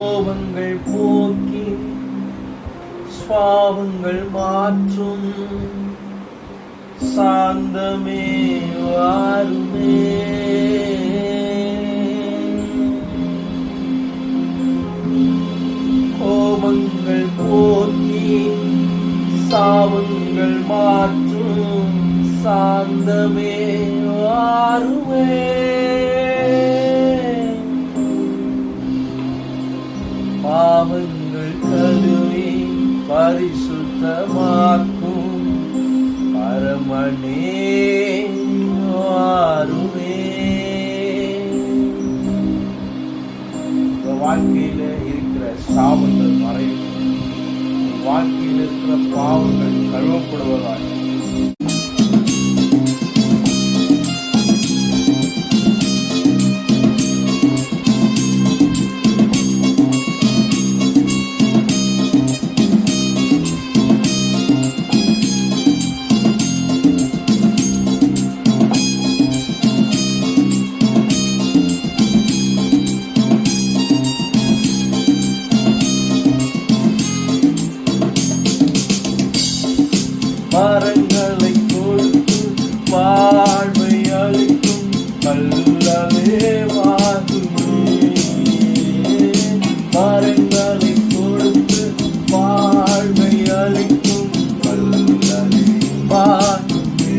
கோபங்கள் போக்கி சுவாபங்கள் மாற்றும் சாந்தமே வாருமே. கோபங்கள் போக்கி சாபங்கள் மாற்றும் சாந்தமே வாருமே. பாவங்கள் கழுவி பரிசுத்தமாக்கும் பரமனே வாருமே. வாழ்க்கையில இருக்கிற சாபங்கள் மறையும், வாழ்க்கையில் இருக்கிற பாவங்கள் கழுவப்படுவதாக மரங்களை கொடுத்து வாழ்வை அளிக்கும் கல்லவே வாருமே. மரங்களை கொடுத்து வாழ்வை அளிக்கும் கல்லவே வாருமே.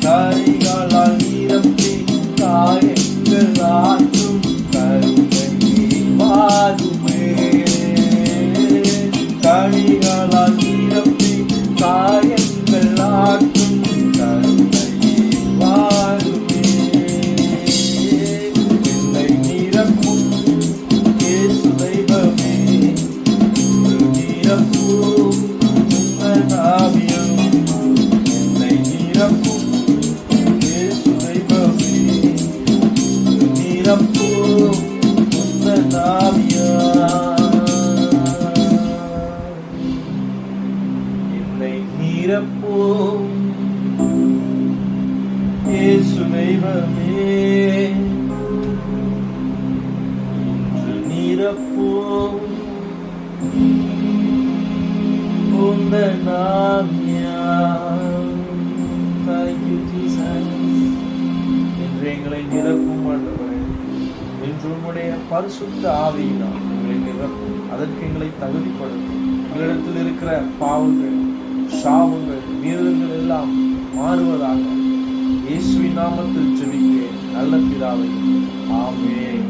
கரிகளால் நிரப்பி காயங்கள் ஆற்றும் கருணையே வாருமே. கனிகளால் காயங்கள் ஆற்றும் கருணையே வாருமே. என்னை நிரப்பும் இயேசு தெய்வமே, நிரப்பும் உங்கள் ஆவியம். என்னை நிரப்பும் இயேசு தெய்வமே, நிரப்பும் உங்கள் ஆவியம். நிரப்பும் இயேசு தெய்வமே, இன்று நிரப்பும் உந்தன் ஆவியால். Thank you Jesus. இன்று எங்களை நிரப்பும் ஆண்டவரே, இன்று உம்முடைய பரிசுத்த ஆவியினால் எங்களை நிரப்பும். அதற்கு எங்களை தகுதிப்படுத்தும். எங்களிடத்தில் இருக்கிற பாவங்கள், சாபங்கள், மீறல்கள் எல்லாம் மாறுவதாக இயேசுவின் நாமத்தில் ஜெபிக்கிறேன் நல்ல பிதாவே, ஆமென்.